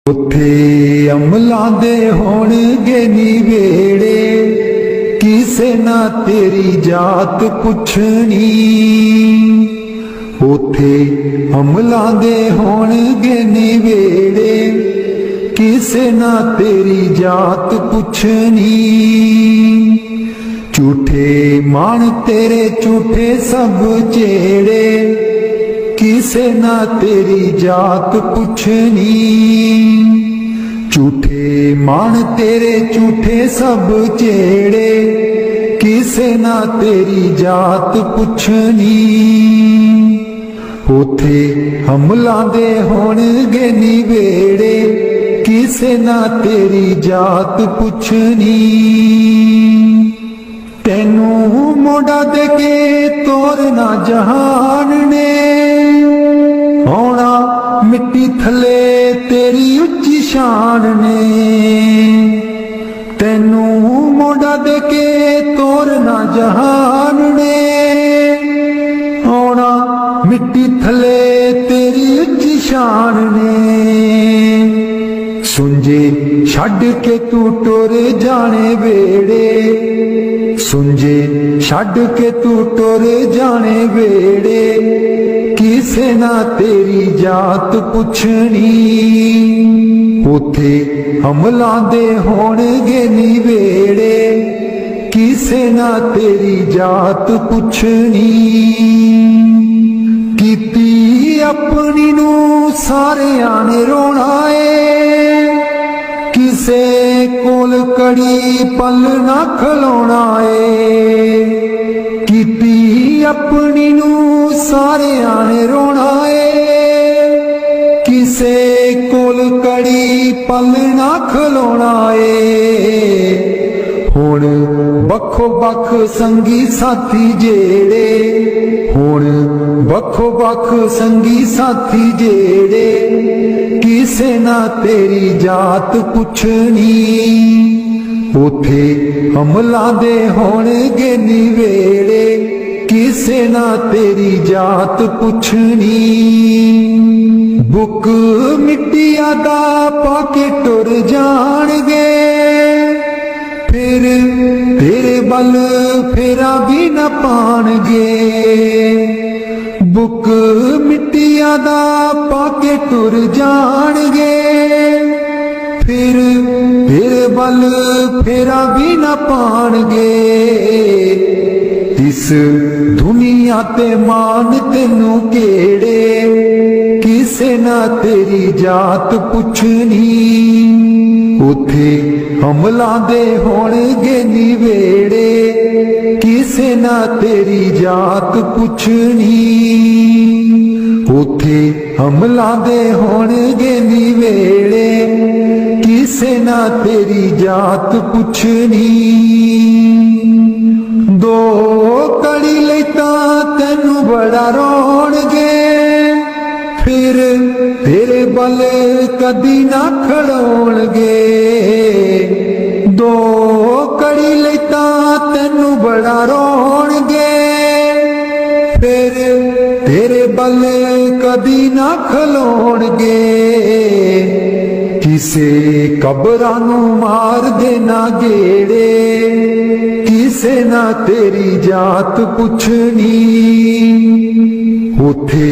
ਉੱਥੇ ਅਮਲਾਂ ਦੇ ਹੋਣਗੇ ਨਿਵੇੜੇ, ਕਿਸੇ ਨਾ ਤੇਰੀ ਜਾਤ ਪੁੱਛਣੀ। ਉੱਥੇ ਅਮਲਾਂ ਦੇ ਹੋਣਗੇ ਨਿਵੇੜੇ, ਕਿਸੇ ਨਾ ਤੇਰੀ ਜਾਤ ਪੁੱਛਣੀ। ਝੂਠੇ ਮਾਣ ਤੇਰੇ ਝੂਠੇ ਸਭ ਜਿਹੜੇ, ਕਿਸੇ ਨਾ ਤੇਰੀ ਜਾਤ ਪੁੱਛਣੀ। ਝੂਠੇ ਮਾਣ ਤੇਰੇ ਝੂਠੇ ਸਭ ਜਿਹੜੇ, ਕਿਸੇ ਨਾ ਤੇਰੀ ਜਾਤ ਪੁੱਛਣੀ। ਉੱਥੇ ਹਮਲਾਂ ਦੇ ਹੋਣਗੇ ਨਿਵੇੜੇ, ਕਿਸੇ ਨਾ ਤੇਰੀ ਜਾਤ ਪੁੱਛਣੀ। ਤੈਨੂੰ ਮੋਢਾ ਦੇ ਕੇ ਤੋਰਨਾ ਜਹਾਨ ਨੇ, ਆਉਣਾ ਮਿੱਟੀ ਥੱਲੇ ਤੇਰੀ ਉੱਚੀ ਸ਼ਾਨ ਨੇ। ਤੈਨੂੰ ਮੋਢਾ ਦੇ ਕੇ ਤੋਰਨਾ ਜਹਾਨ ਨੇ, ਆਉਣਾ ਮਿੱਟੀ ਥੱਲੇ ਤੇਰੀ ਉੱਚੀ ਸ਼ਾਨ ਨੇ। ਸੁੰਝੇ ਛੱਡ ਕੇ ਤੂੰ ਟੁਰ ਜਾਣੇ ਵੇੜੇ, ਸੁੰਝੇ ਛੱਡ ਕੇ ਤੂੰ ਟੁਰ ਜਾਣੇ ਵੇੜੇ, ਕਿਸੇ ਨਾ ਤੇਰੀ ਜਾਤ ਪੁੱਛਣੀ। ਉੱਥੇ ਹਮਲਾਂ ਦੇ ਹੋਣਗੇ ਨਿਵੇੜੇ, ਕਿਸੇ ਨਾ ਤੇਰੀ ਜਾਤ ਪੁੱਛਣੀ। ਕੀਤੀ ਆਪਣੀ ਨੂੰ ਸਾਰਿਆਂ ਨੇ ਰੋਣਾ ਏ, ਕਿਸੇ ਕੋਲ ਕੜੀ ਪਲ ਨਾ ਖਲੋਣਾ ਏ। ਕੀਤੀ ਆਪਣੀ ਨੂੰ ਸਾਰਿਆਂ ਨੇ ਰੋਣਾ ਏ, ਕਿਸੇ ਕੋਲ ਕੜੀ ਪਲ ਨਾ ਖਲੋਣਾ ਏ। ਹੁਣ ਵੱਖੋ ਵੱਖ ਸੰਗੀ ਸਾਥੀ ਜਿਹੜੇ, ਹੁਣ ਵੱਖੋ ਵੱਖ ਸੰਗੀ ਸਾਥੀ ਜਿਹੜੇ, ਕਿਸੇ ਨਾ ਤੇਰੀ ਜਾਤ ਪੁੱਛਣੀ। ਉੱਥੇ ਹਮਲਾਂ ਦੇ ਹੋਣਗੇ ਨਿਵੇੜੇ, ਕਿਸੇ ਨਾ ਤੇਰੀ ਜਾਤ ਪੁੱਛਣੀ। ਬੁੱਕ ਮਿੱਟੀਆਂ ਦਾ ਪਾ ਕੇ ਟੁਰ ਜਾਣਗੇ, ਫਿਰ ਤੇਰੇ ਵੱਲ ਫੇਰਾ ਵੀ ਨਾ ਪਾਣਗੇ। ਬੁੱਕ ਮਿੱਟੀਆਂ ਦਾ ਪਾ ਕੇ ਟੁਰ ਜਾਣਗੇ, ਫਿਰ ਤੇਰੇ ਵੱਲ ਫੇਰਾ ਵੀ ਨਾ ਪਾਣਗੇ। ਇਸ ਦੁਨੀਆ ਤੇ ਮਾਨ ਤੈਨੂੰ ਕਿਹੜੇ, ਕਿਸੇ ਨਾ ਤੇਰੀ ਜਾਤ ਪੁੱਛਣੀ। ਉੱਥੇ ਹਮਲਾਂ ਦੇ ਹੋਣਗੇ ਨਿਵੇੜੇ, ਕਿਸੇ ਨਾ ਤੇਰੀ ਜਾਤ ਪੁੱਛਣੀ। ਉੱਥੇ ਹਮਲਾਂ ਦੇ ਹੋਣਗੇ ਨਿਵੇੜੇ, ਕਿਸੇ ਨਾ ਤੇਰੀ ਜਾਤ ਪੁੱਛਣੀ। ਦੋ ਕੜੀ ਲਈ ਤਾਂ ਤੈਨੂੰ ਬੜਾ ਰੋਣਗੇ, ਫਿਰ ਤੇਰੇ ਵੱਲ ਕਦੀ ਨਾ ਖੜੋਣਗੇ। ਦੋ ਕੜੀ ਲਈ ਤਾਂ ਤੈਨੂੰ ਬੜਾ ਰੋਣਗੇ, ਫਿਰ ਤੇਰੇ ਵੱਲ ਕਦੀ ਨਾ ਖਲੋਣਗੇ। ਕਿਸੇ ਕਬਰਾਂ ਨੂੰ ਮਾਰ ਦੇਣਾ ਗੇੜੇ, ਕਿਸੇ ਨਾ ਤੇਰੀ ਜਾਤ ਪੁੱਛਣੀ। ਉੱਥੇ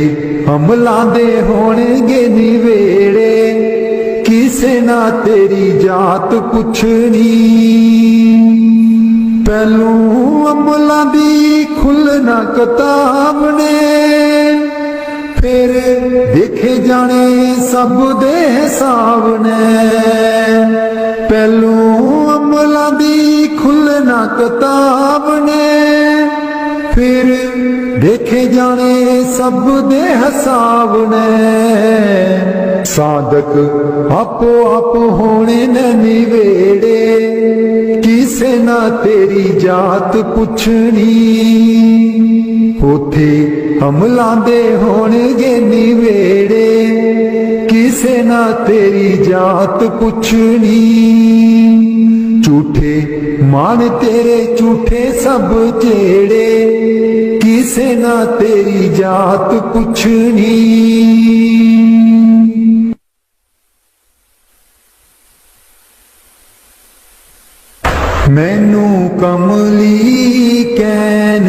ਹਮਲਾਂ ਦੇ ਹੋਣਗੇ ਨਿਵੇੜੇ, ਕਿਸੇ ਨਾ ਤੇਰੀ ਜਾਤ ਪੁੱਛਣੀ। ਪਹਿਲੋਂ ਅਮਲਾਂ ਦੀ ਖੁੱਲ੍ਹਣਾ ਕਿਤਾਬ ਨੇ, ਫਿਰ ਦੇਖੇ ਜਾਣੇ ਸਭ ਦੇ ਹਿਸਾਬ ਨੇ। ਪਹਿਲੋਂ ਅਮਲਾਂ ਦੀ ਖੁੱਲ੍ਹਣਾ ਕਿਤਾਬ ਨੇ, ਫਿਰ ਦੇਖੇ ਜਾਣੇ ਸਭ ਦੇ ਹਿਸਾਬ ਨੇ। ਸਾਦਕ ਆਪੋ ਆਪ ਹੋਣੇ ਨੇ ਨਿਵੇੜੇ, ਕਿਸੇ ਨਾ ਤੇਰੀ ਜਾਤ ਪੁੱਛਣੀ। ਉੱਥੇ ਹਮਲਾਂ ਦੇ ਹੋਣਗੇ ਨਿਵੇੜੇ, ਕਿਸੇ ਨਾ ਤੇਰੀ ਜਾਤ ਪੁੱਛਣੀ। ਝੂਠੇ ਮਾਣ ਤੇਰੇ ਝੂਠੇ ਸਭ ਜਿਹੜੇ, ਕਿਸੇ ਨਾ ਤੇਰੀ ਜਾਤ ਪੁੱਛਣੀ। मैनू कमली कैन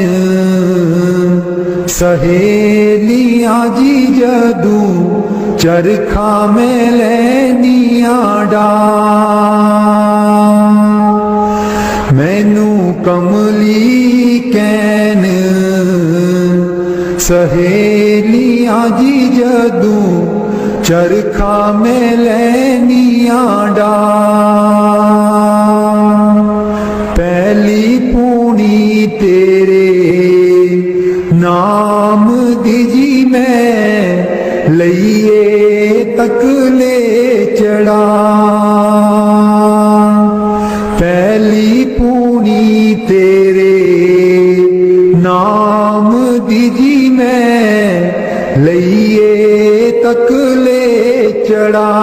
सहेलियां जी जदू चरखा में लैनिया डा। मैनू कमली कैन सहेलियां जी जदू चरखा में लैनिया डा। पहली पूनी तेरे नाम दीजी मैं लइए तक ले चढ़ा। पहली पूनी तेरे नाम दीजी मैं लइए तक ले चढ़ा।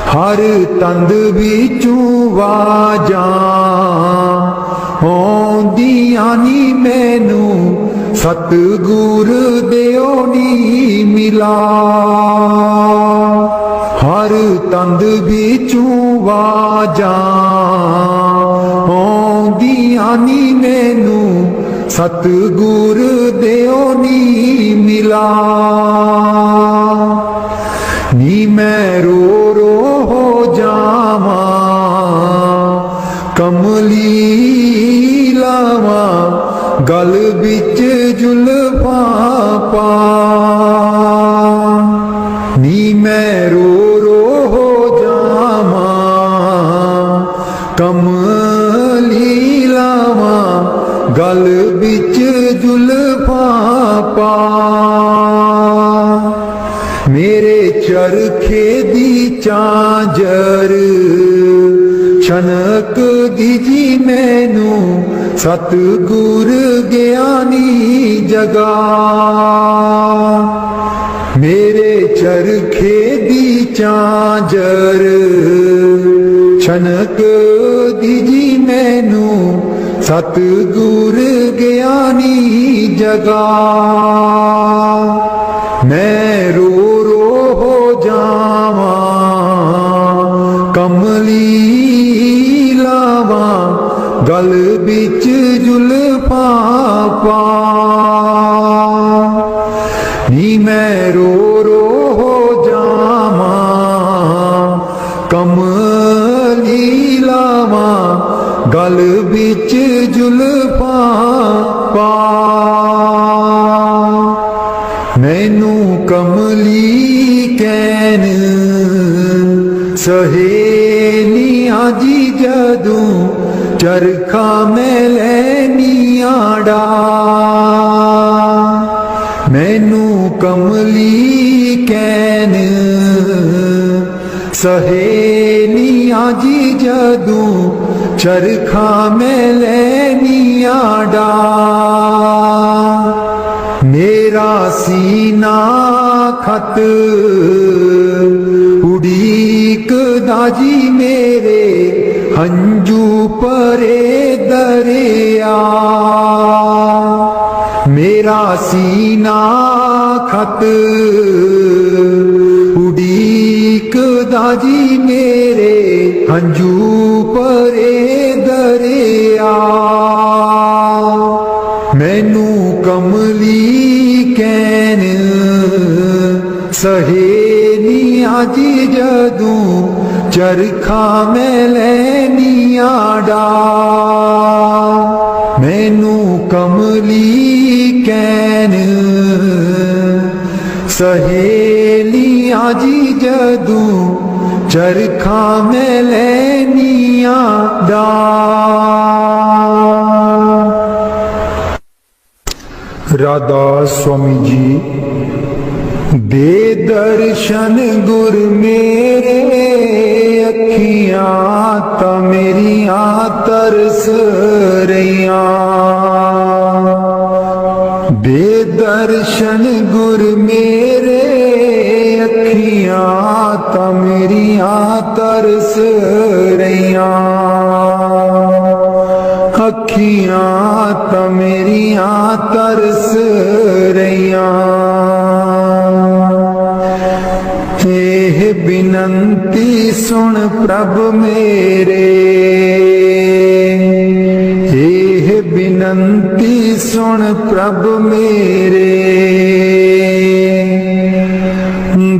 हर तंद बिचू वाजा आउंदियां नी मैनू सतगुर देओ नी मिला। हर तंद बिचू वाजा आउंदियां नी मैनू सतगुर देओ नी मिला। नी मैं रो रो हो जावा कमली लावा गल बिच जुल्फा पा। नी मैं रो रो हो जावा कमली लावा गल बिच जुल्फा पा। मेरे चरखे दी चांजर छनक दीजी मैनू सतगुर ज्ञानी जगा। मेरे चरखे दी चांजर छनक दीजी मैनू सतगुर ज्ञानी जगा। मैं रो रो हो जावा कमली लावा गल बिच जुल्फा पा। नी मैं रो रो हो जावा कमली लावा गल बिच जुल्फा पा। मैनू कमली कैन सहेलियां जी जदू चरखा में लैनिया डा। मैनू कमली कैन सहेलियां जी जदू चरखा में लैनिया डा। मेरा सीना खत उड़ीक दाजी मेरे हंजू परे दरिया। मेरा सीना खत उड़ीक दाजी मेरे हंजू परे दरिया। मैनू कमली कैन सहेलियां जी जदू चरखा में लैनिया डा। मैनू कमली कैन सहेलियां जी जदू चरखा में लैनिया डा। राधा स्वामी जी दे दर्शन गुर मेरे अखियां ता मेरियां तरस रहिया। दे दर्शन गुर मेरे अखियां ता मेरियां तरस रहिया। अखियां ता मेरियां तरस रहिया। एह बिनंती सुन प्रभ मेरे, एह बिनंती सुन प्रभ मेरे।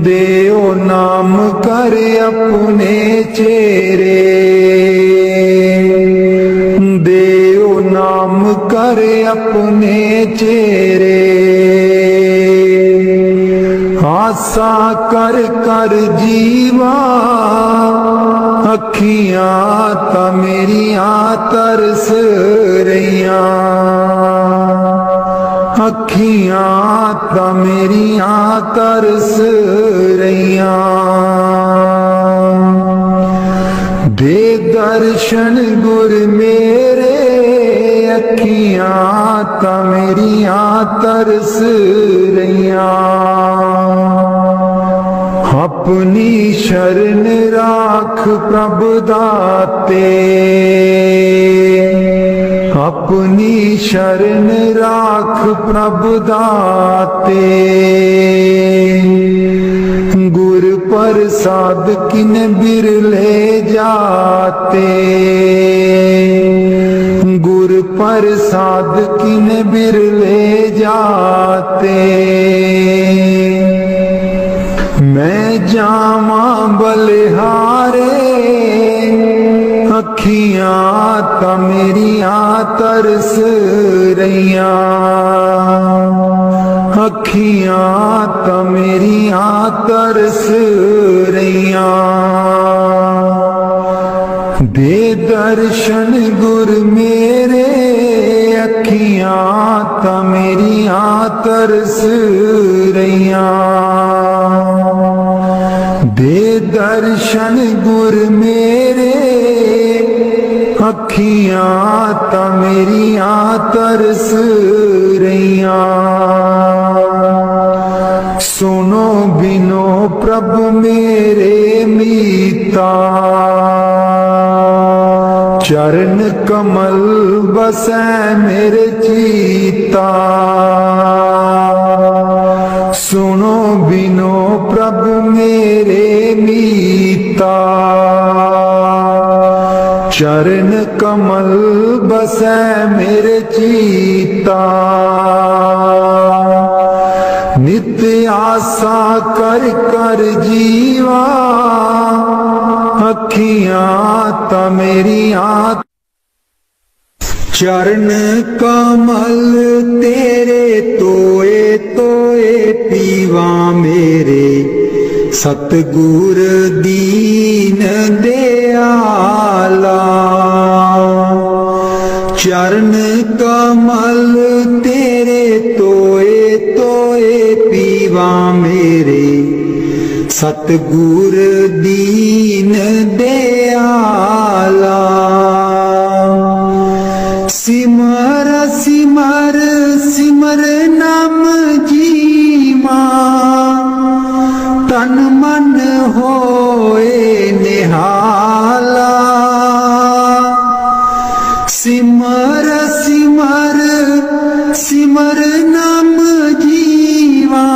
देओ नाम कर अपने चेरे, देओ नाम कर अपने चेरे। आसा कर कर जीवा अखियां ता मेरियां तरस रहियां, अखियां ता मेरियां तरस रहियां। दे दर्शन गुर मेरे, अखियां ता मेरियां तरस रहियां। अपनी शरण राख प्रभ दाते, अपनी शरण राख प्रभ दाते। गुर प्रसाद किन बिरले जाते, गुर प्रसाद किन बिरले जाते। मैं जावा बलिहारे, अखियां ता मेरियां तरस रहियां, अखियां ता मेरियां तरस रहियां। दे दर्शन गुर मेरे, अखियां ता मेरियां तरस रहियां। दे दर्शन गुर मेरे, अखियां ता मेरियां तरस रहियां। सुनो बिनो प्रभु मेरे मीता, चरण कमल बसै मेरे चीता। सुनो बिनो प्रभु मेरे मीता, चरण कमल बसै मेरे चीता। नित्य आशा कर कर जीवा, अखियां ता मेरियां चरण कमल तेरे तोए तोए पीवा मेरे। सतगुर दीन दयाला, चरण कमल तेरे तोए तोए पीवा मेरे। सतगुर दीन दयाला। सिमर सिमर सिमर नाम जीवा, तन मन होए निहाला। सिमर सिमर सिमर नाम जीवा,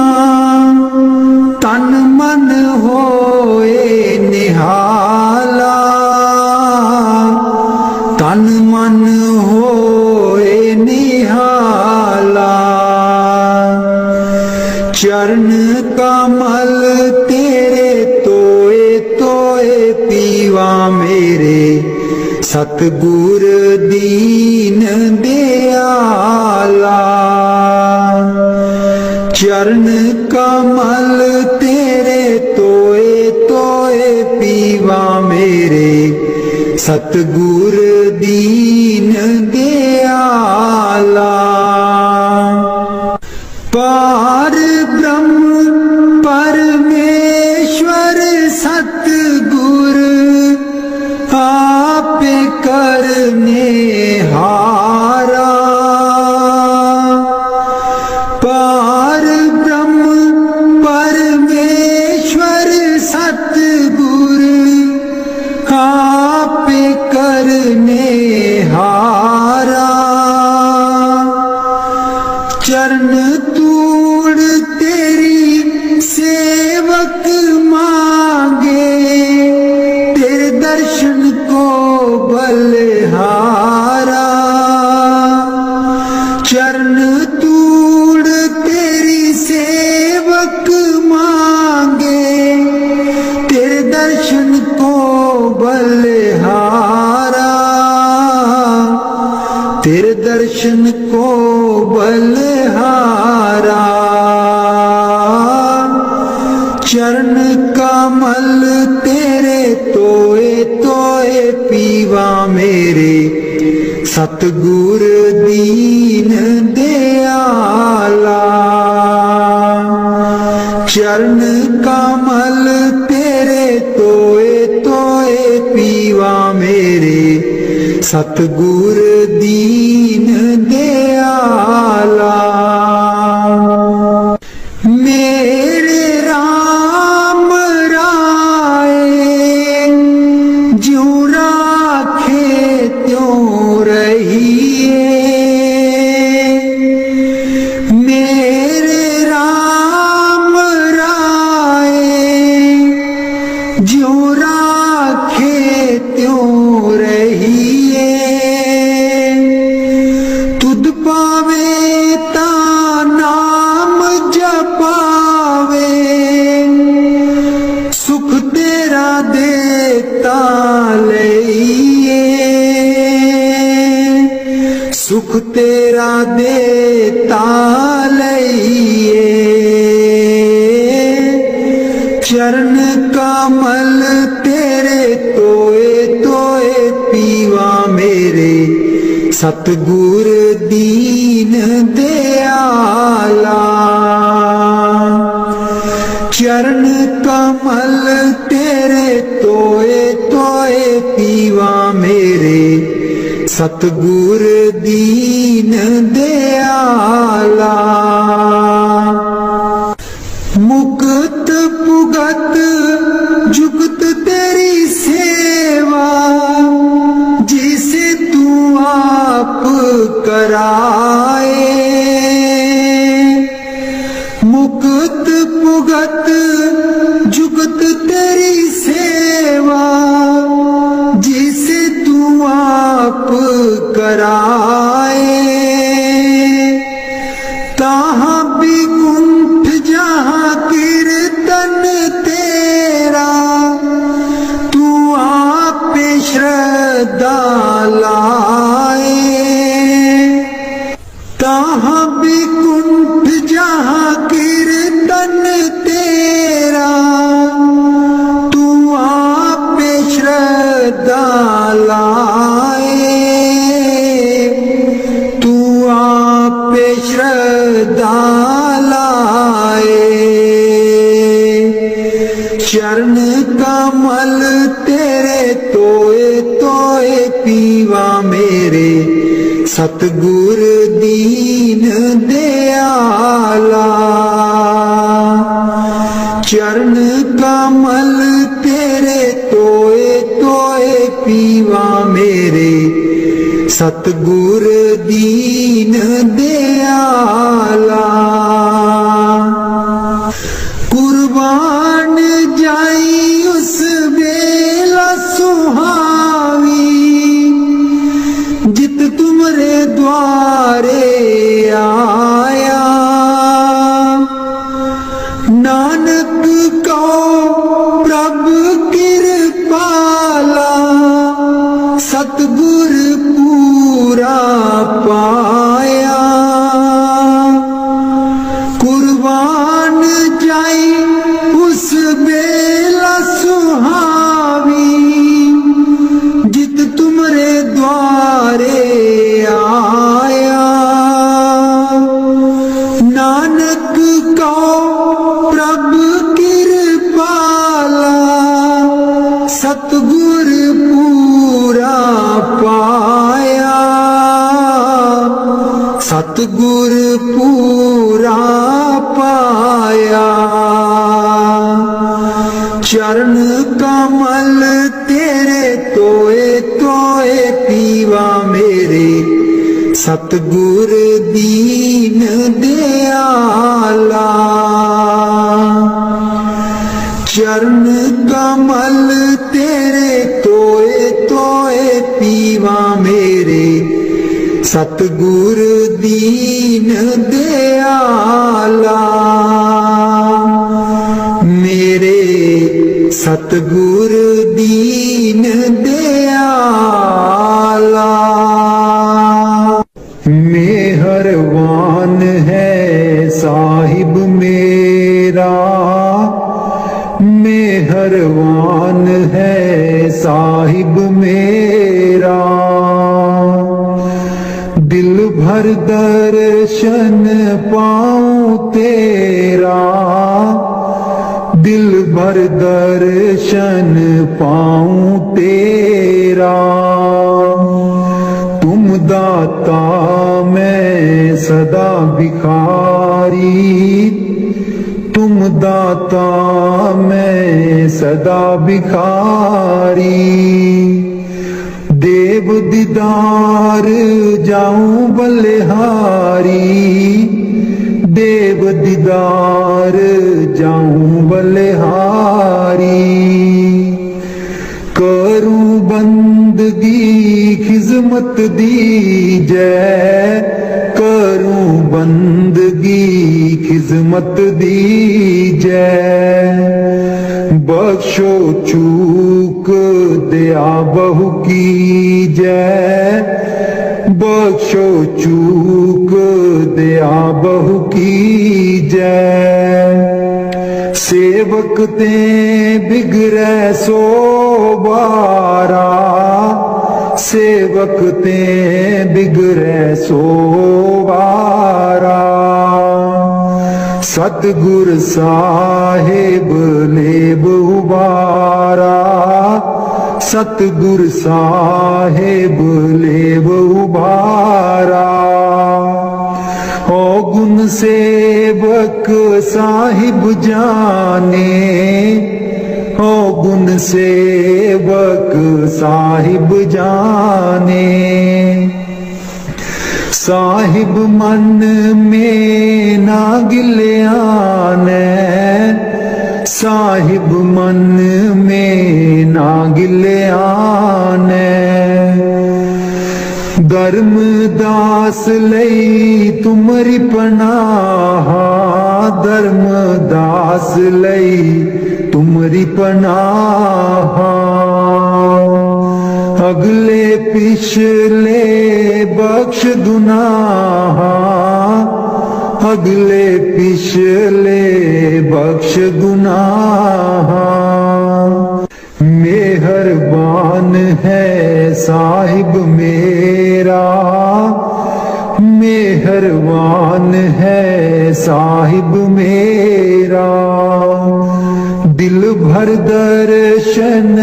तन मन होए निहाला। तन मन होए निहाला। चरण कमल तेरे तोए तोए पीवा मेरे। सतगुर दीन दयाला, चरण कमल तेरे तोए तोए पीवा मेरे। सतगुर दीन दयाला। पार ब्रह्म परमेश्वर सतगुर, आपे करने हारा। पार ब्रह्म परमेश्वर सतगुर, आपे करने को बलिहारा, तेरे दर्शन को बलिहारा। चरण कमल तेरे तोए तोए पीवा मेरे, सतगुर दीन दयाला। चरण कमल तेरे तोए तोए पीवा मेरे, सतगुर दीन दयाला। मेरे राम राय ज्यों राखे त्यों रहिए, मेरे राम राय ज्यों राखे त्यों रहिए। तुध पावे ता नाम जपावे, सुख तेरा देता लइए, सुख तेरा देता लइए। चरण कमल तेरे तोए तोए पीवा मेरे, सतगुर दीन दयाला। चरण कमल तेरे तोए तोए पीवा मेरे, सतगुर दीन दयाला। मुक्त पुगत जुगत तेरी सेवा, जिसे तू आप कराए। मुक्त पुगत जुगत तेरी सेवा, जिसे तू आप कराए। तहाँ विकुंठ जहाँ कीर्तन तेरा, तू आप श्रद्धा लाए। तहाँ विकुंठ जहाँ कीर्तन तेरा, तू आप श्रद्धा लाए। तू आप श्रद्धा लाए। चरण कमल तेरे तोए तोए पीवा मेरे, सतगुर दीन दयाला। चरण कमल तेरे तोए तोए पीवा मेरे, सतगुर दीन दयाला। कुर्बान जाई उस बेला सुहावी, जित तुमरे द्वारे आया। नानक को प्रभु कृपाला, सतगुर पूरा पाया। कुर्बान जाई उस बेला सुहावी, जित तुमरे द्वारे आया। नानक को प्रभु कृपाला, सतगुर पूरा पाया। सतगुर पूरा पाया। चरण कमल तेरे तोए तोए पीवा मेरे, सतगुर दीन दयाला। चरण कमल तेरे तोए तोए पीवा मेरे, सतगुर दीन दयाला। मेरे सतगुर दीन दयाला मेहरबान है साहिब मेरा, मेहरबान है साहिब मेरा। दिल भर दर्शन पाऊं तेरा, दिल भर दर्शन पाऊं तेरा। तुम दाता मैं सदा भिखारी, तुम दाता मैं सदा भिखारी। देव दीदार जाऊं बलिहारी, देव दीदार जाऊं बलिहारी। करूं बंदगी खिजमत दीजै, करूं बंदगी खिजमत दीजै। बख्शो चूक दया बहु कीजै, बख्शो चूक दया बहु कीजै। सेवक ते बिगड़ै सो बारा, सेवक ते बिगड़ै सो बारा। सतगुर साहिब लेब उबारा, सतगुर साहिब लेब उबारा। ओ गुण सेवक साहिब जाने, ओ गुण सेवक साहिब जाने। साहिब मन में ना गिल्याने, साहिब मन में ना गिल्याने। धर्म दास लई तुमरी पनाहा, धर्म दास लई तुमरी पनाहा। अगले पिछले बख्श गुनाहा, अगले पिछले बख्श गुनाहा। मेहरबान है साहिब मेरा, मेहरबान है साहिब मेरा। दिल भर दर्शन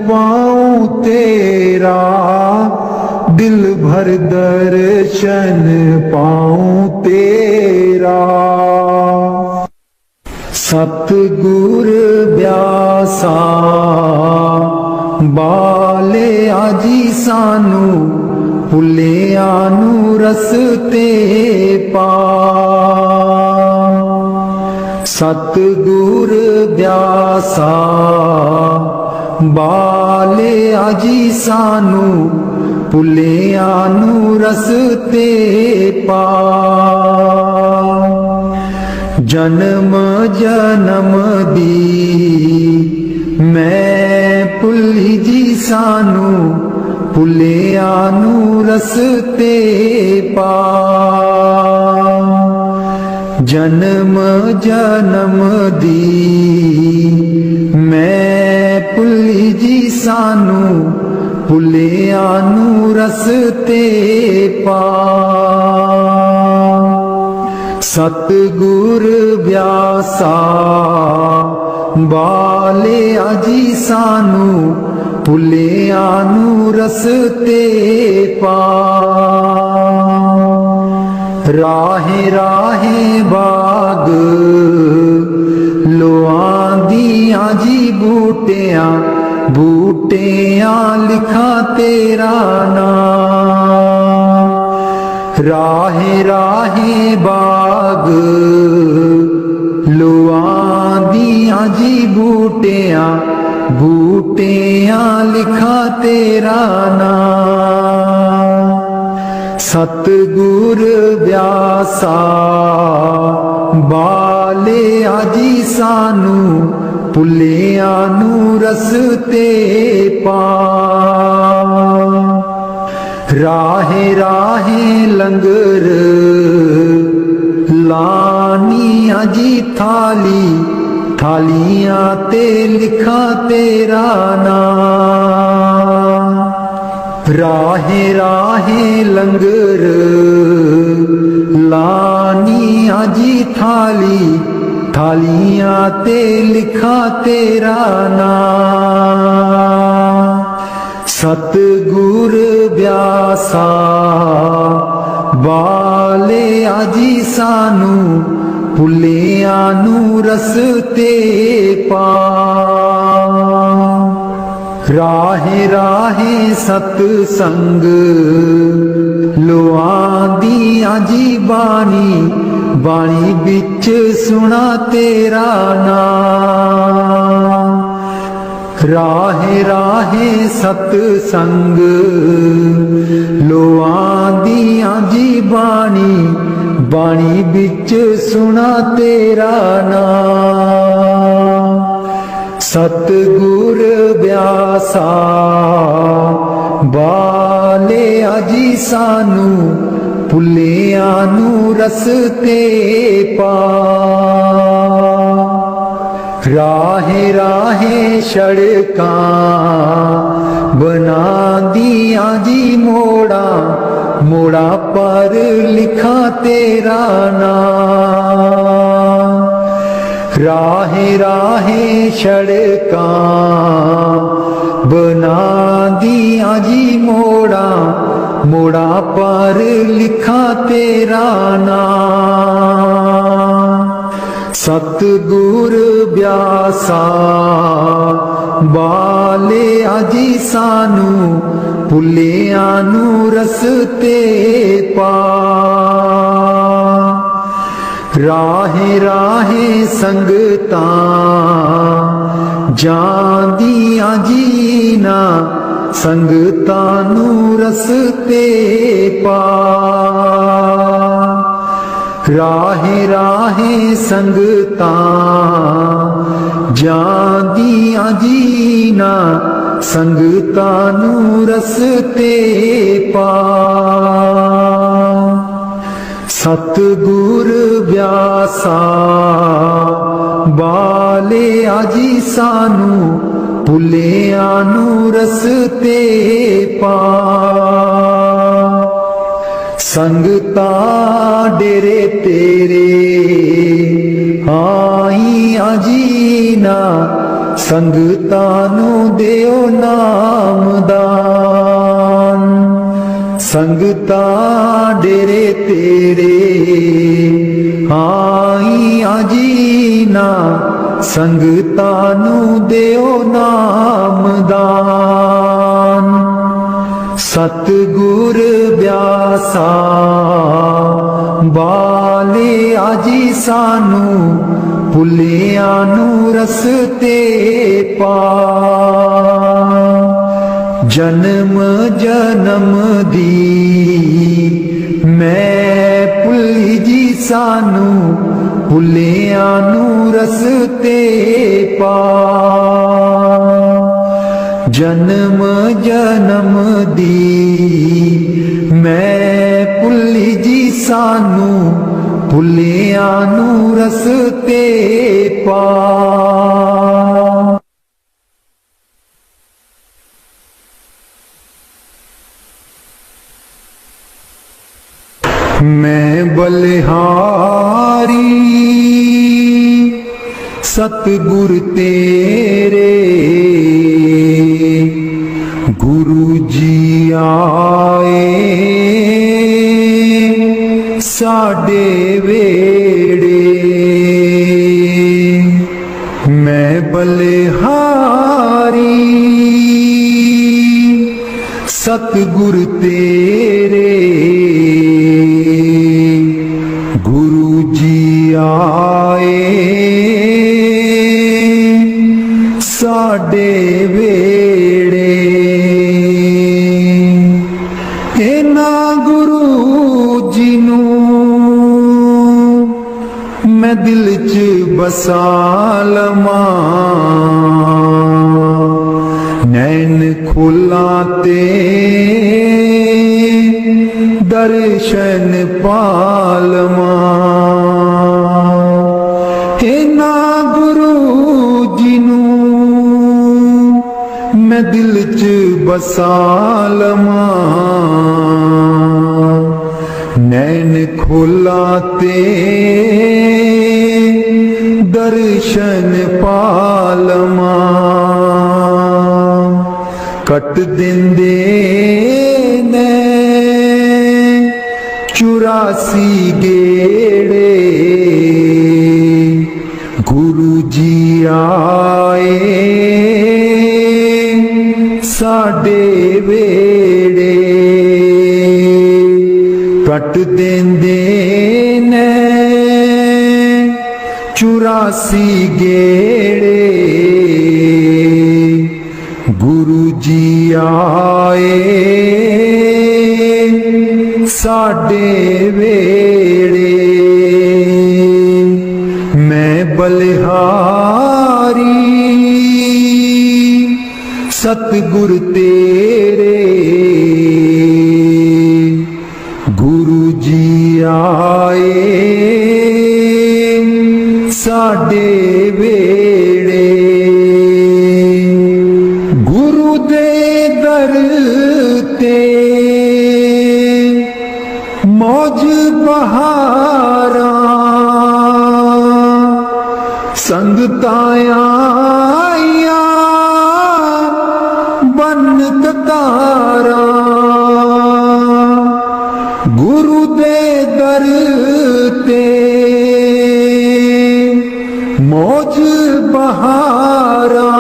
पाऊं तेरा, दिल भर दर्शन पाऊं तेरा। सतगुर ब्यासा बाले आजी सानू, भुलिया नू रस्ते पा। सतगुर ब्यासा बाले आजी सानू, भुलिया नू रस्ते पा। जन्म जन्म दी मैं भुली जी सानू, भुलिया नू रस्ते पा। जन्म जन्म दी मैं भुली जी सानू, भुलिया नू रस्ते पा। सतगुर ब्यासा बाले आजी सानू, भुलिया नू रस्ते पा। राहे राहे बाग लोआं दियां जी बूटियां, बूटियां लिखा तेरा नाम। राहे राहे बाग लोआं दियां जी बूटियां, बूटियां लिखा तेरा नाम। सतगुर व्यासा बाले आजी सानू, ਭੁੱਲਿਆਂ ਨੂੰ ਰਸਤੇ ਪਾ। ਰਾਹੇ ਰਾਹੇ ਲੰਗਰ ਲਾਨੀਆਂ ਜੀ ਥਾਲੀ, थालियां ते लिखा तेरा नाम। राहे राहे लंगर लानिया जी थाली, थालियां ते लिखा तेरा नाम। सतगुर ब्यासा बाले आजी सानू, ਭੁੱਲਿਆਂ ਨੂੰ ਰਸਤੇ ਪਾ। ਰਾਹੇ ਰਾਹੇ ਸਤ ਸੰਗ ਲੁਆਂਦੀਆਂ ਜੀ ਬਾਣੀ, ਬਾਣੀ ਵਿੱਚ ਸੁਣਾ ਤੇਰਾ ਨਾਮ। ਰਾਹੇ ਰਾਹੇ ਸਤ ਸੰਗ ਲੁਆਂਦੀਆਂ ਜੀ ਬਾਣੀ, ਬਾਣੀ ਵਿੱਚ ਸੁਣਾ ਤੇਰਾ ਨਾਮ। ਸਤਿਗੁਰ ਬਿਆਸਾ ਬਾਲਿਆ ਜੀ ਸਾਨੂੰ, ਭੁੱਲਿਆਂ ਨੂੰ ਰਸਤੇ ਪਾ। ਰਾਹੇ ਰਾਹੇ ਸੜਕਾਂ ਬਣਾਂਦੀਆਂ ਜੀ ਮੋੜਾਂ, मोड़ा पर लिखा तेरा नाम। राहे राहे सड़कां बना दिया जी मोड़ा, मोड़ा पर लिखा तेरा नाम। सतगुर ब्यासा बाले आजी सानू, ਭੁੱਲਿਆਂ ਨੂੰ ਰਸਤੇ ਪਾ। ਰਾਹੇ ਰਾਹੇ ਸੰਗਤਾਂ ਜਾਂਦੀਆਂ ਜੀਨਾ, ਸੰਗਤਾਂ ਨੂੰ ਰਸਤੇ ਪਾ। ਰਾਹੇ ਰਾਹੇ ਸੰਗਤਾਂ ਜਾਂਦੀਆਂ ਜੀਨਾ, ਸੰਗਤਾਂ ਨੂੰ ਰਸਤੇ ਪਾ। ਸਤਿਗੁਰ ਬਿਆਸਾ ਬਾਲਿਆ ਜੀ ਸਾਨੂੰ, ਭੁੱਲਿਆਂ ਨੂੰ ਰਸਤੇ ਪਾ। ਸੰਗਤਾਂ ਡੇਰੇ ਤੇਰੇ ਆਈਆਂ ਜੀਨਾ, ਸੰਗਤਾਂ ਨੂੰ ਦਿਓ ਨਾਮਦਾਨ। ਸੰਗਤਾਂ ਡੇਰੇ ਤੇਰੇ ਆਈਆਂ ਜੀਨਾ, ਸੰਗਤਾਂ ਨੂੰ ਦਿਓ ਨਾਮਦਾਨ। ਸਤਿਗੁਰ ਬਿਆਸਾ ਬਾਲਿਆ ਜੀ ਸਾਨੂੰ, ਭੁੱਲਿਆਂ ਨੂੰ ਰਸਤੇ ਪਾ। ਜਨਮ ਜਨਮ ਦੀ ਮੈਂ ਭੁੱਲੀ ਜੀ ਸਾਨੂੰ, ਭੁੱਲਿਆਂ ਨੂੰ ਰਸਤੇ ਪਾ। ਜਨਮ ਜਨਮ ਦੀ ਮੈਂ ਭੁੱਲੀ ਜੀ ਸਾਨੂੰ, ਭੁੱਲਿਆਂ ਨੂੰ ਰਸਤੇ ਪਾ। मैं बलिहारी सतगुर तेरे, गुरु जी आए साडे वेड़े। मैं बलिहारी सतगुर तेरे, गुरु जी आए साडे वेड़े। इन्हां गुरु जी नूं मैं दिल च बसा लवां, फुल्लां ते दर्शन पालमा इना गुरु जी नूं मैं दिल च बसा लवां नैन खोला ते दर्शन पालमा कट दिंदे ने 84 गेड़े गुरु जी आए साडे वेड़े कट देंदे ने 84 गेड़े गुरु जी आए साडे वेड़े मैं बलिहारी सतगुर तेरे गुरु जी आए साडे वेड़े गुरु दे दर ते मौज बहारा संगतां आईयां बन कतारा गुरु दे दर ते मौज बहारा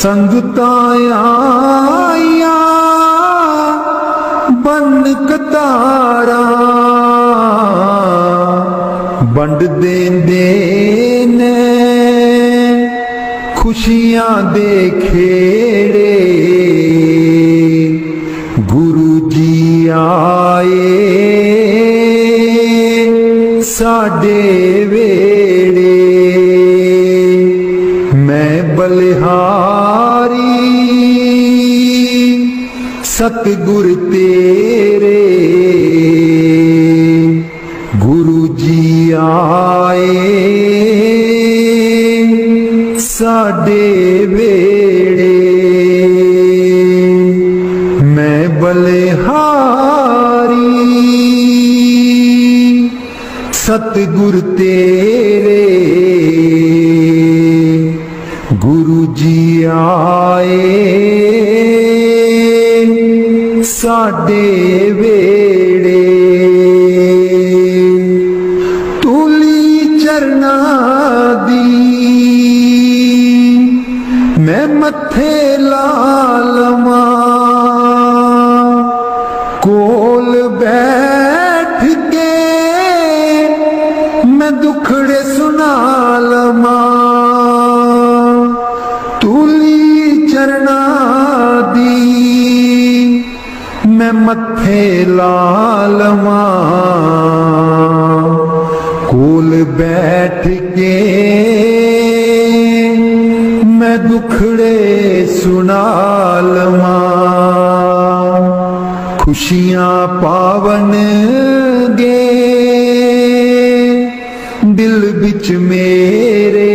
संगतां आईयां बन कतारा बंड देंदे ने खुशियां दे खेड़े गुरु जी आए साडे वेड़े मैं बलिहारी सतगुर तेरे गुरु जी आए साडे वेड़े मैं बलिहारी सतगुर तेरे गुरु जी आए साडे वेड़े तूली चरना दी मैं मथे ला लवां कोल बैठ के मैं दुखड़े सुना लवां तूली चरना दी मैं मथे ला लवां कोल बैठ के मैं दुखड़े सुना लवां खुशियां पावन गे दिल बिच मेरे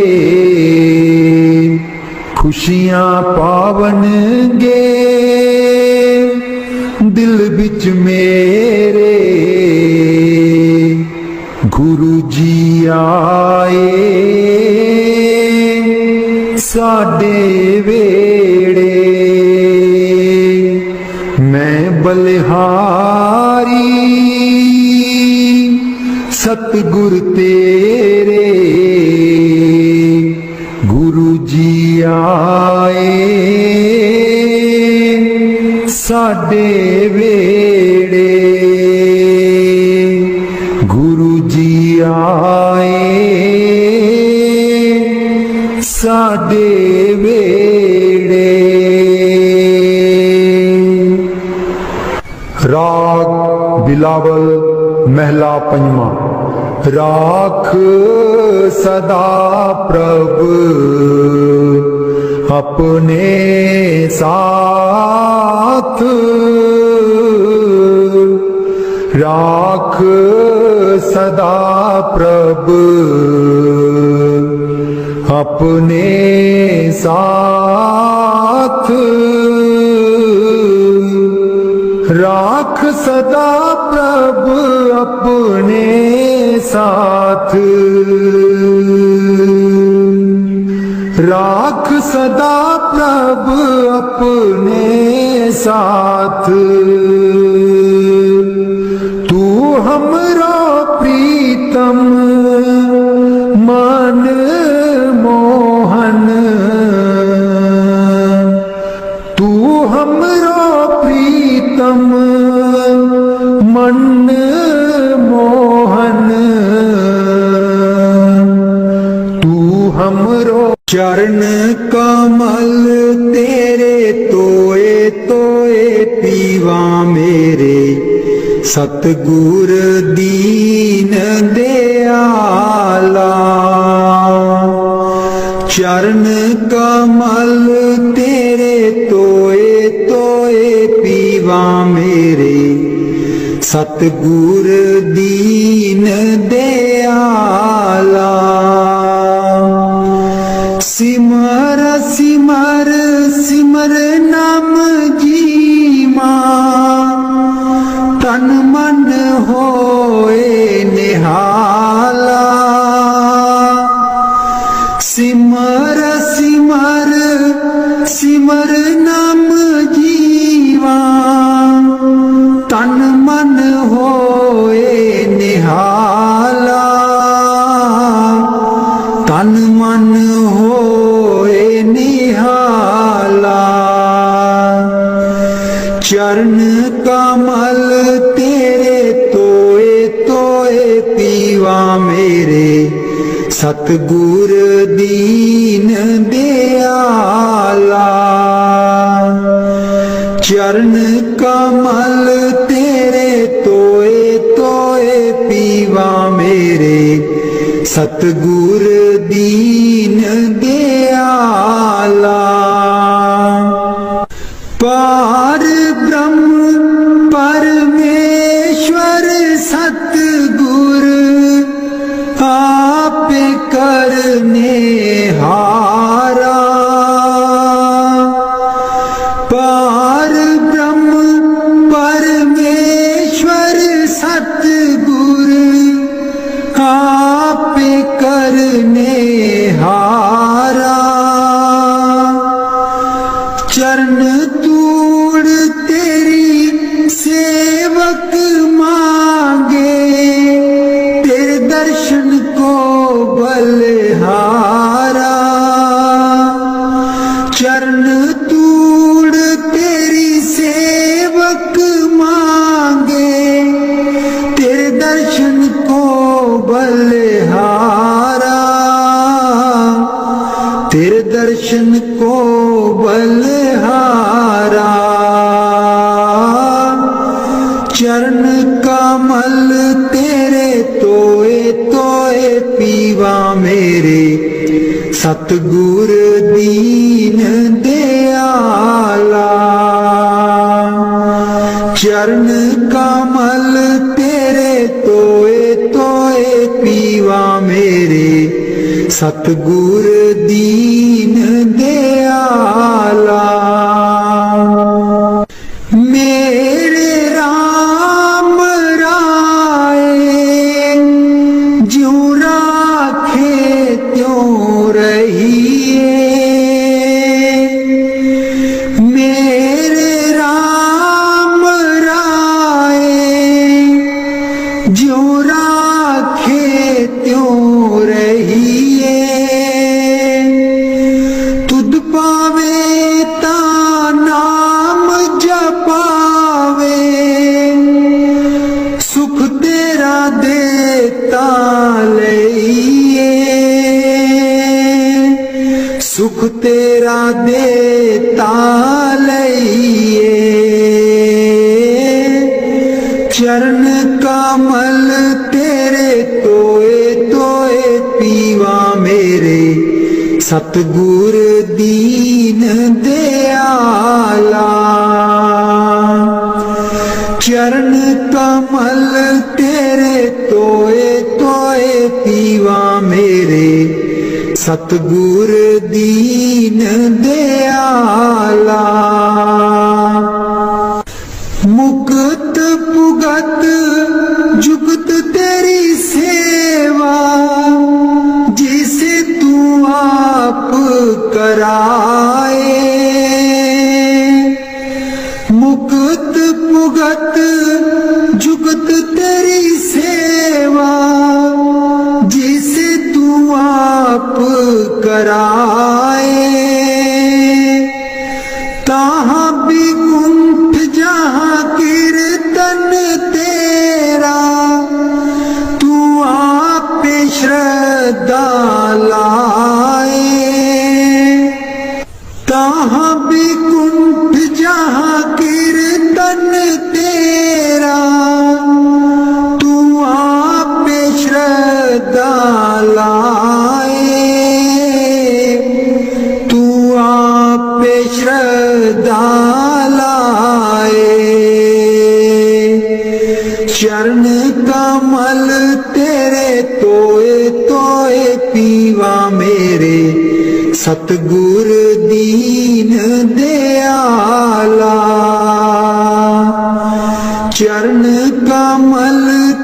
खुशियां पावन गे दिल बिच मेरे गुरु जी आए साडे वेड़े मैं बलिहारी सतगुर तेरे गुरु जी आए साडे वेड़े गुरु जी आए साडे वेड़े। राग बिलावल महला पंजवा। राख सदा प्रभ अपने साथ राख सदा प्रभु, अपने साथ राख सदा प्रभु, अपने साथ राख सदा प्रभु, अपने साथ। तू हमरो प्रीतम मन मोहन, तू हमरो प्रीतम मन मोहन, तू हमरो चरण कमल तेरे तोए तोए पीवा मेरे, सतगुर दीन दयाला। चरण कमल तेरे तोए तोए पीवा मेरे, सतगुर दीन दयाला। सिमर सिमर सिमर नाम जीवा, तन मन होए निहाला। सिमर सिमर सिमर नाम जीवा, तन मन होए निहाला। तन मन होए निहाला। चरण कमल तेरे तोए तोए पीवा मेरे, सतगुर दीन दयाला। चरण कमल तेरे तोए तोए पीवा मेरे, सतगुर दीन दयाला। पार ब्रह्म परमेश्वर सतगुर, आप करने हारा। पार ब्रह्म परमेश्वर सतगुर, आप करने हारा। चरण तूड़ तेरी सेवक मांगे, तेरे दर्शन को बलिहारा। चरण तूड़ तेरी सेवक मांगे, तेरे दर्शन को बलिहारा। तेरे दर्शन को बलिहारा। चरण कमल तेरे तोए तोए पीवा मेरे, सतगुर दीन दयाला। चरण कमल तेरे तोए तोए पीवा मेरे, सतगुर दीन दयाला। मेरे राम राय ज्यों राखे त्यों रहिए। मेरे राम राय ज्यों राखे त्यों रहिए। तुद पावे ता नाम जपावे, सुख तेरा देता लइए। सुख तेरा देता लइए। चरण कमल तेरे तोए तोए पीवा मेरे, सतगुर दीन दयाला। चरण कमल तेरे तोए तोए पीवा मेरे, सतगुर दीन दयाला। मुक्त पुगत जुगत तेरी सेवा, जिसे तू आप कराए। मुक्त पुगत जुगत तेरी सेवा, जिसे तू आप कराए। तहाँ भी कुंठ जहाँ कीर्तन तेरा, तू आप श्रद्धा लाए। तहाँ भी कुंठ जहाँ कीर्तन तेरा, तू आप श्रद्धा लाए। तू आप श्रद्धा लाए। चरण कमल तेरे तोए तोए पीवा मेरे, सतगुर दीन दयाला। चरण कमल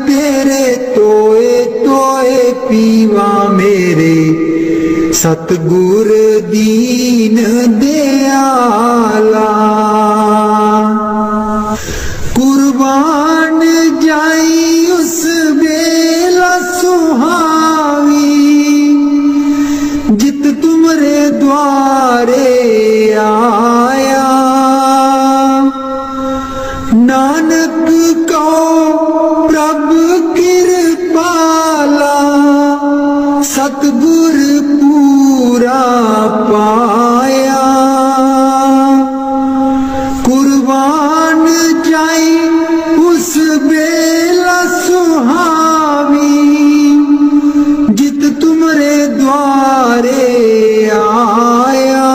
तेरे तोए तोए पीवा मेरे, सतगुर दीन दयाला। कुर्बान जाई उस बेला सुहावी, जित तुमरे द्वारे आया। नानक को प्रभु कृपाला, सतगुर पूरा पाया। कुर्बान जाई उस बेला सुहावी, जित तुमरे द्वारे आया।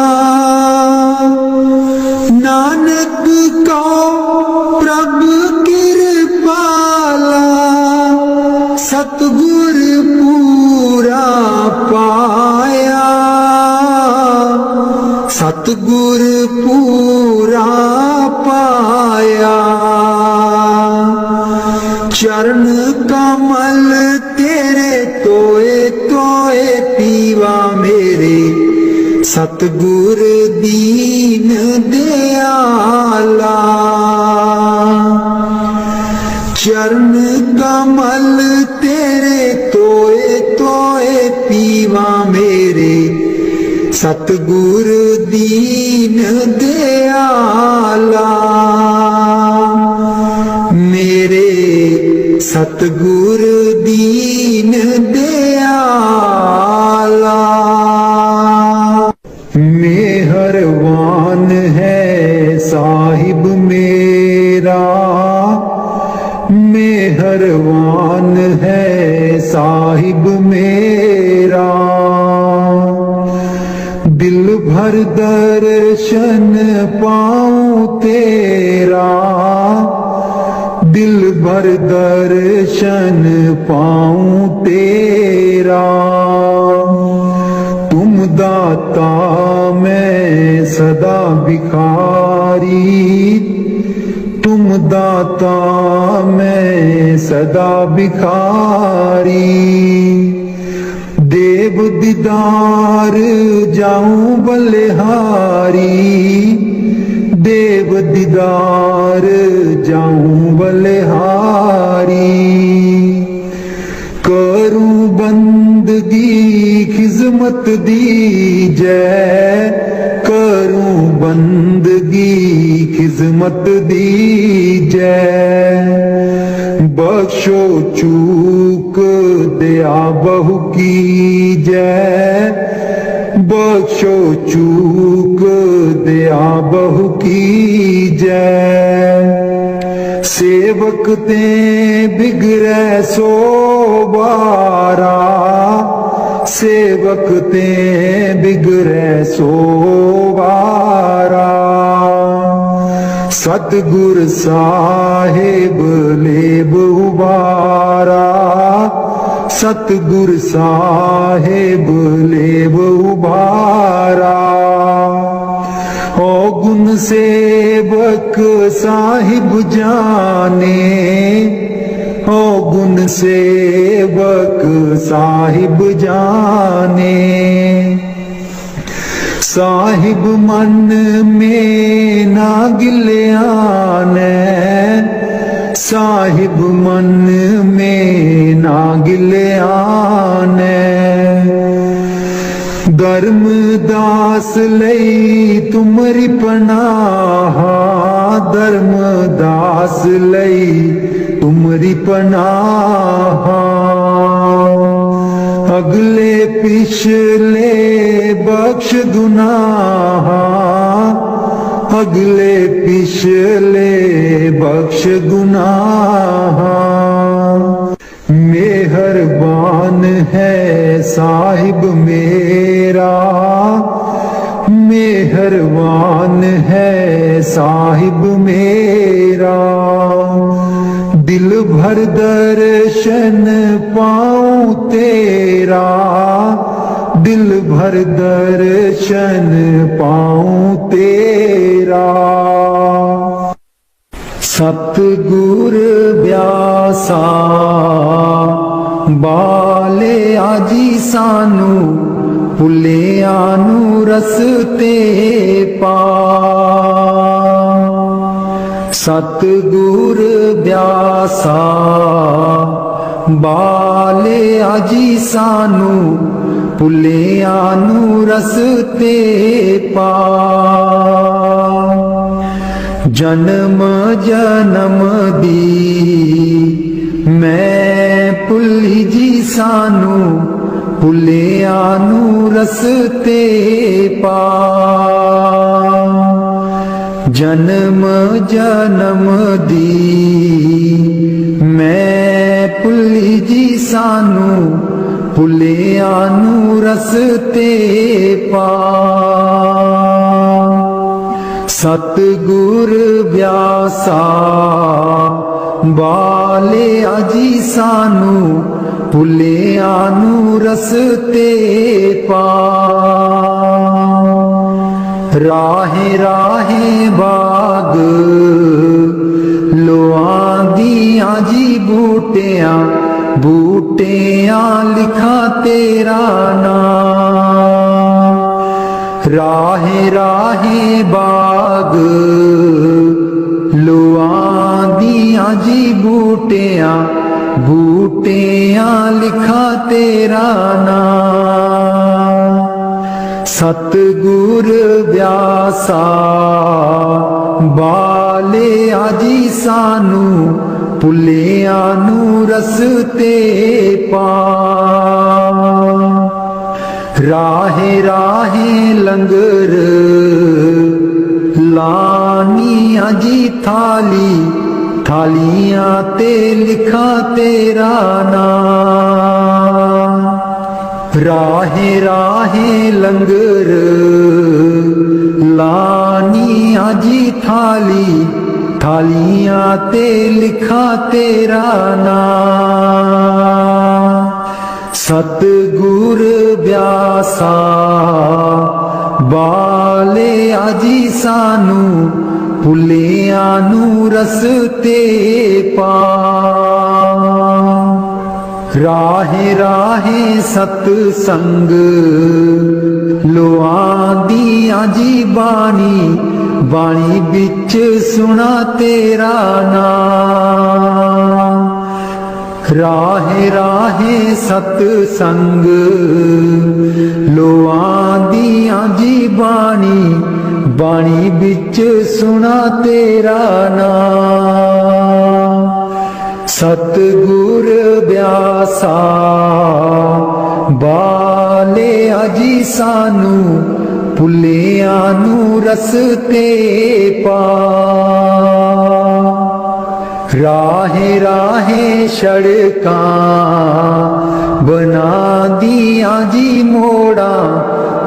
नानक को प्रभु कृपाला, सतगुर पूरा पाया। सतगुर पूरा पाया। चरण कमल तेरे तोए तोए पीवा मेरे, सतगुर दीन दयाला। चरण कमल तेरे तोए तोए पीवा मेरे, सतगुर दीन दयाला। मेरे सतगुर दीन दयाला। मेहरबान है साहिब मेरा, मेहरबान है साहिब मेरा। दिल भर दर्शन पाऊं तेरा, दिल भर दर्शन पाऊं तेरा। तुम दाता मैं सदा भिखारी, तुम दाता मैं सदा भिखारी। देव दीदार जाऊं बलिहारी, देव दीदार जाऊं बलिहारी। करूं बंदगी खिजमत दीजै, करूं बंदगी खिजमत दीजै। बख्शो चूक दया बहु कीजै, बख्शो चूक दया बहु कीजै। सेवक ते बिगड़ै सो बारा, सेवक ते बिगड़े सोवारा। सतगुर साहिब लेब उबारा, सतगुर साहिब लेब उबारा। ओ गुण सेवक साहिब जाने, ओ गुण सेवक साहिब जाने। साहिब मन में ना गिल्याने, साहिब मन में ना गिल्याने। धर्मदास लई तुमरी पनाह, धर्मदास लई तुमरी पनाह। अगले पिछले बख्श गुनाह, अगले पिछले बख्श गुनाह। मेहरबान है साहिब मेरा, मेहरबान है साहिब मेरा। दिल भर दर्शन पाऊं तेरा, दिल भर दर्शन पाऊं तेरा। सतगुर ब्यासा बाले आजी सानू, भुलिया नू रस्ते पा। सतगुर ब्यासा बाले आजी सानू, भुलिया नू रस्ते पा। जन्म जन्म दी मैं भुली जी सानू, भुलिया नू रस्ते पा। जन्म जन्म दी मैं भुली जी सानू, भुलिया नू रस्ते पा। सतगुर ब्यासा बाले आजी सानू, भुलिया नू रस्ते पा। राहे राहे बाग लोआंदियां जी बूटियां, बूटियां लिखा तेरा नाम। राहे राहे बाग लोआंदियां जी बूटियां, बूटियां लिखा तेरा नाम। सतगुर ब्यासा बाले आजी सानू, भुलिया नू रस्ते पा। राहे राहे लंगर लानिया जी थाली, थालियां ते लिखा तेरा नाम। राहे राहे लंगर लानिया जी थाली, थालियां ते लिखा तेरा नाम। सतगुर ब्यासा बाले आजी सानू, भुलिया नू रस्ते पा। राहे राहे सतसंग लोआंदियां जी बाणी, बाणी बिच सुना तेरा नाम। राहे राहे सतसंग लोआंदियां जी बाणी, बाणी बिच सुना तेरा नाम। सतगुर ब्यासा बाले आजी सानू, भुलिया नू रस्ते पा। राहे राहे सड़कां बना दिया जी मोड़ा,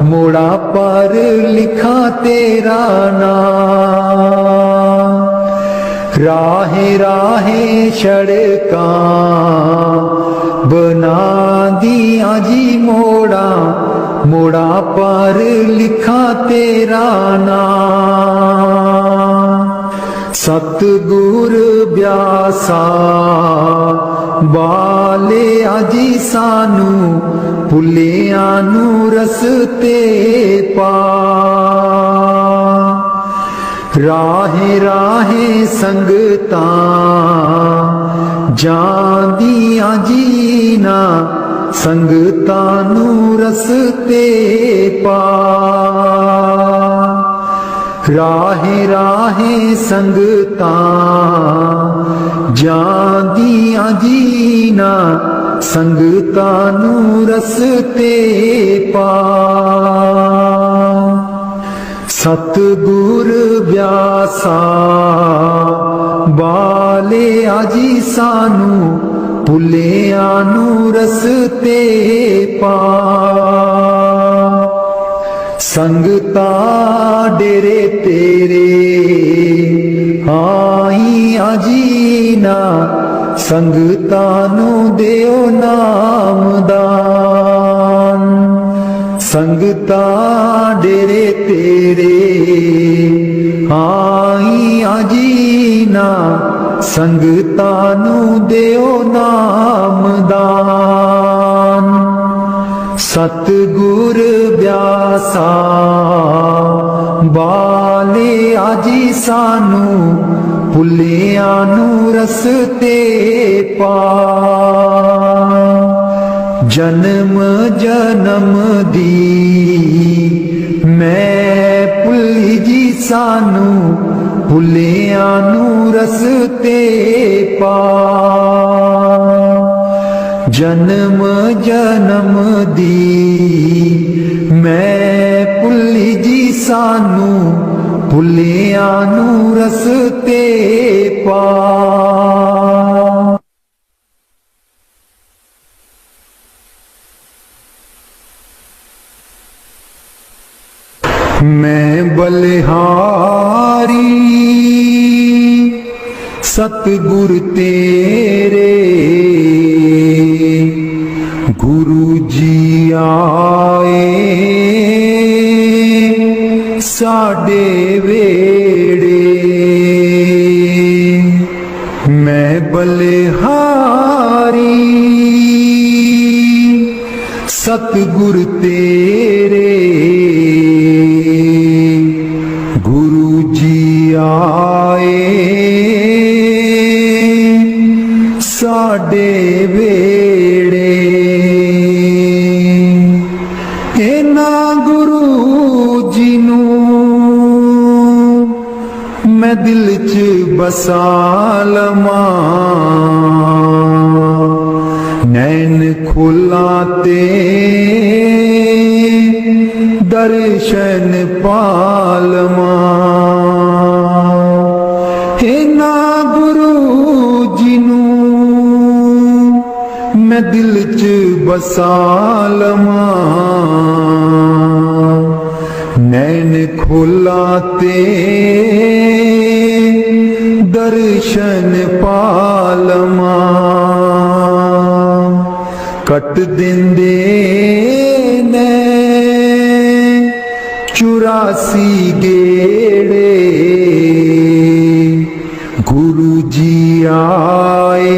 मोड़ा पर लिखा तेरा नाम। राहे राहे सड़का बना दिया जी मोड़ा, मोड़ा पर लिखा तेरा नाम। सतगुर ब्यासा बाले आजी सानू, भुलियां नू रस्ते पा। राहे राहे संगतां जांदियां जीना, संगतां नू रस्ते पा। राहे राहे संगतां जांदियां जीना, संगतां नू रस्ते पा। सतगुर ब्यासा बाले आजी सानू, भुलियां नू रस्ते पा। संगता डेरे तेरे आई आजीना, संगता नू देओ नामदान। संगता डेरे तेरे आई आजीना, संगता नू देओ नामदान। सतगुर ब्यासा बाले आजी सानू, भुलियां नू रस्ते पा। जन्म जन्म दी मैं भुली जी सानू, भुलियां नू रस्ते पा। जन्म जन्म दी मैं भुली जी सानू, भुलियां नू रस्ते पा। मैं बलिहारी सतगुर तेरे, गुरु जी आए साडे वेड़े। मैं बलिहारी सतगुर तेरे, गुरु जी आए साडे वेड़े। इना गुरु जी नू मैं दिल च बसा लवां, नैन खोला ते दर्शन पालवां। इना गुरु जी नू मैं दिल च बसा लवां, नैन खोला ते दर्शन पालवां। कट दिंदे ने 84 गेड़े, गुरु जी आए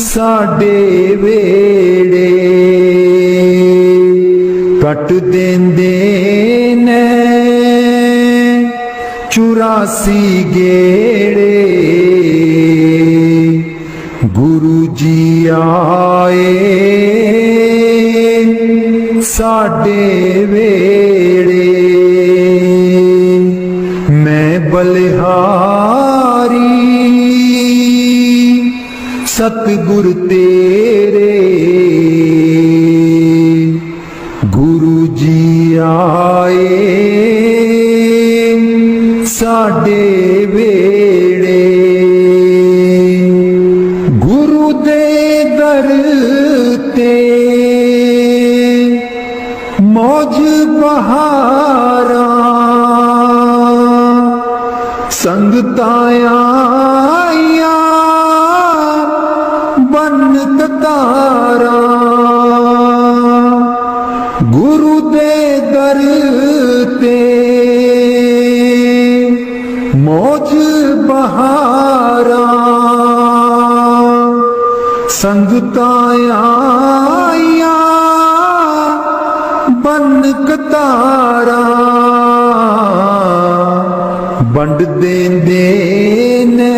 साडे वेड़े। कट देंदे ने 84 गेड़े, गुरु जी आए साडे वेड़े। मैं बलिहारी सतगुर तेरे, गुरु जी आए साडे वेड़े। गुरु दे मौज बहारा संगताया बन कतारा गुरु दे दर ते मौज बहारा संगताया बन कतारा वंड देंदे ने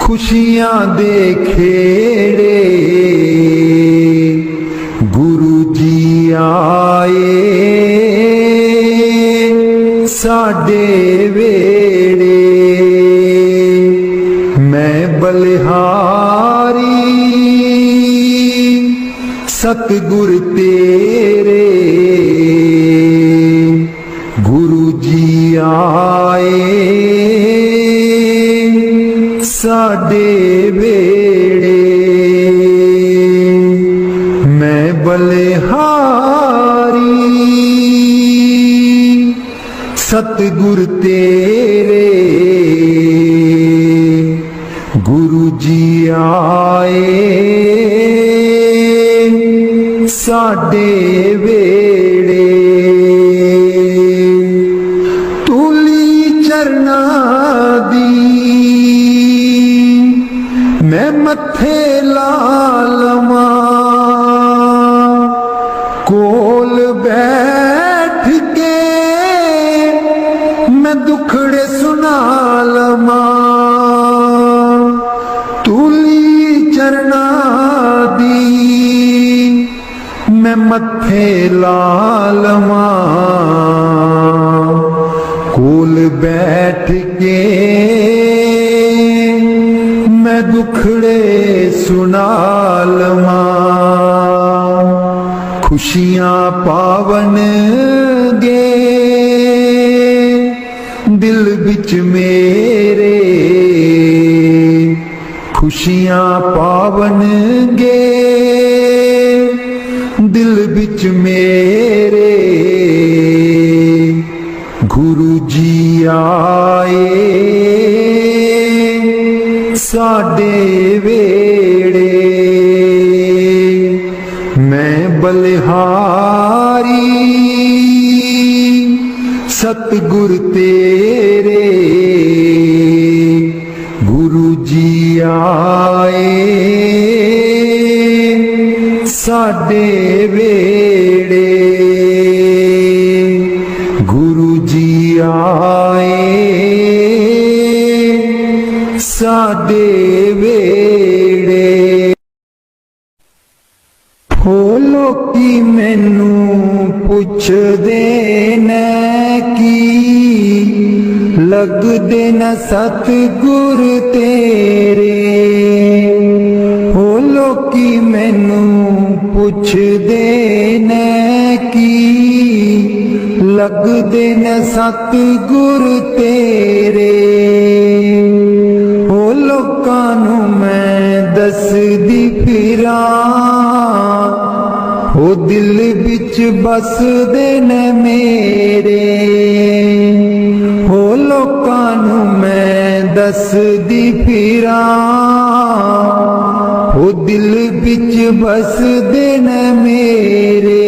खुशियां दे खेड़े गुरु जी आए साडे वेड़े मैं बलिहारी सतगुर तेरे गुरु जी आए साडे वेड़े मैं बलिहारी सतगुर तेरे गुरु जी आए साडे वेड़े तूली चरना दी मैं मथे ला लवां कोल बैठ के मैं दुखड़े सुना लवां तूली चरना दी मैं मथे ला लवां कोल बैठ के मैं दुखड़े सुना लवां खुशियां पावन गे दिल बिच मेरे खुशियां पावन गे दिल बिच मेरे गुरु जी आए साडे वेड़े मैं बलिहारी सतगुर तेरे गुरु जी आए साडे वेड़े गुरु जी आए साडे वेड़े हो लोकी मैनू पुछदे ने की लगदे न सतगुर तेरे हो लोकी मैनू पुछदे ने की लगदे न सतगुर तेरे हो लोकां नू मैं दसदी फिरां हो दिल बिच बसदे ने मेरे हो लोकां नू मैं दसदी फिरां हो दिल बिच बसदे ने मेरे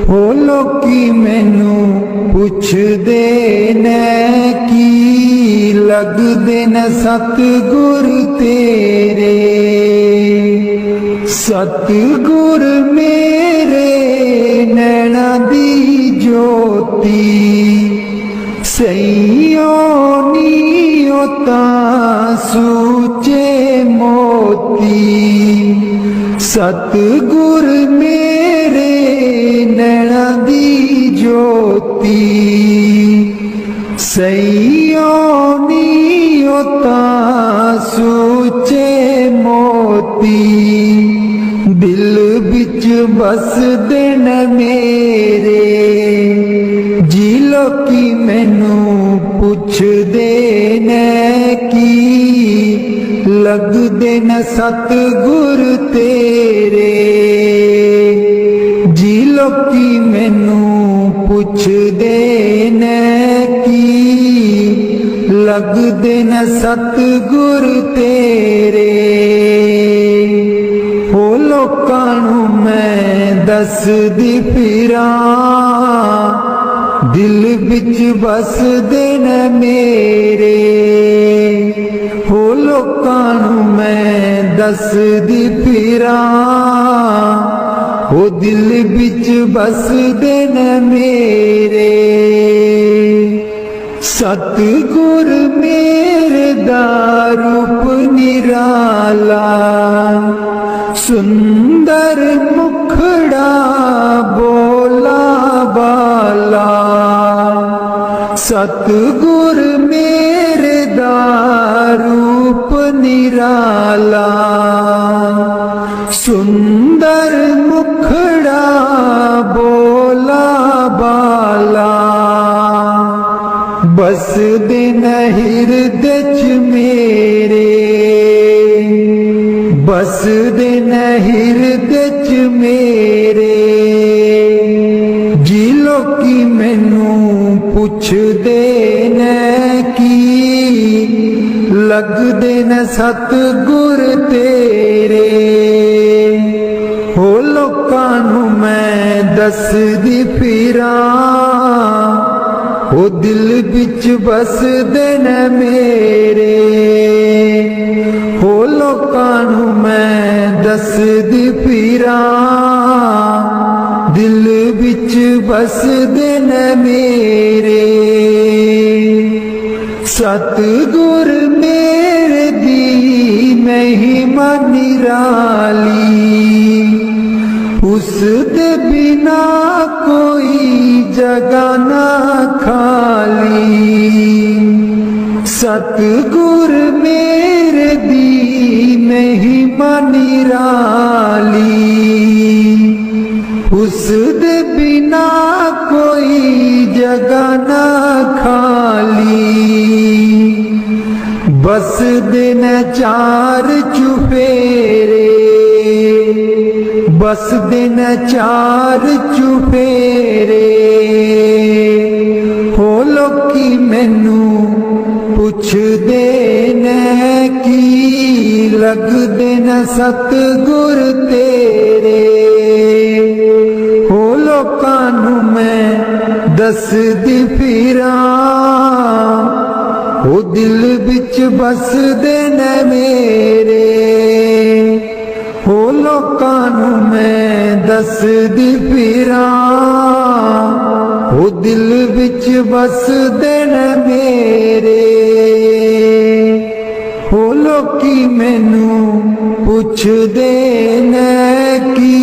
हो लोकी मैनू पुछदे ने की लगदे न सतगुर तेरे सतगुर मेरे नैना दी ज्योति सईओ नीओ तां सूचे मोती सतगुर मेरे नैना दी ज्योति सईओ नीओ तां सूचे मोती दिल बिच बसदे न मेरे जी लोकी मैनू पुछदे ने की लगदे न सतगुर तेरे जी लोकी मैनू पुछदे ने की लगदे न सतगुर तेरे। हो लोकां नू मैं दसदी फिरां दिल विच बसदे न मेरे। हो लोकां नू मैं दसदी फिरां ओ दिल विच बसदे न मेरे। सतगुर मेरे दा रूप निराला सुंदर मुखड़ा बोला बाला। सतगुर मेरे दा रूप निराला सुंदर मुखड़ा बोला बाला। बस दिन हृदय च मेरे बस दिन हृदय च मेरे। जी लोकी मैनू पुछदे ने की लगदे न सतगुर तेरे। हो लोकां नू मैं दसदी फिरां ओ दिल विच बसदे न मेरे। हो लोकां नू मैं दसदी फिरां दिल विच बसदे न मेरे। सतगुर मेरे दी महिमा निराली उस दे बिना कोई जगह ना खाली। सतगुर मेरे दी महिमा निराली उस दे बिना कोई जगह ना खाली। बस दिन चार चुफेरे बस दिन चार चुफेरे। हो लोकी मैनू पुछदे ने की लगदे न सतगुर तेरे। हो लोकां नू मैं दसदी फिरां ओ दिल विच बसदे न मेरे। हो लोकां नू मैं दसदी फिरां ओ दिल विच बसदे न मेरे। हो लोकी मैनू पुछदे ने की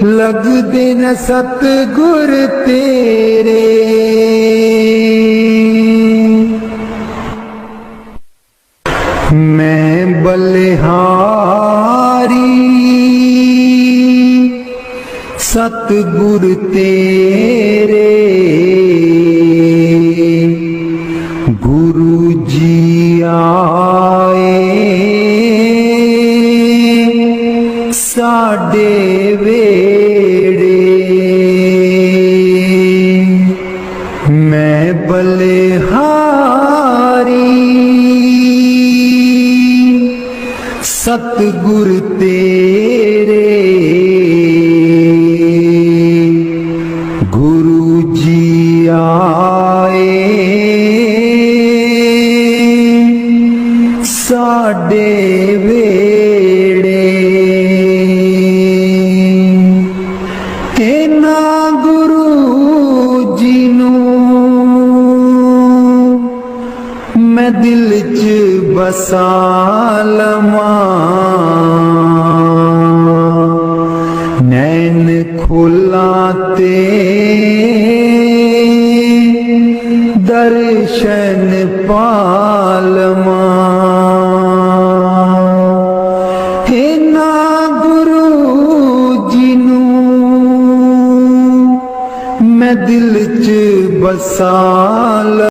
लगदे न सतगुर तेरे। मैं बलिहारी सतगुर तेरे। गुरु जी आए साडे वेड़े। मैं बलिहारी सतगुर तेरे। गुरु जी आए साडे वेड़े। इना गुरु जी नू मैं दिल च बसा लवां। नैन खोला ते दर्शन पालवां। इना गुरु जी नू मैं दिल च बसा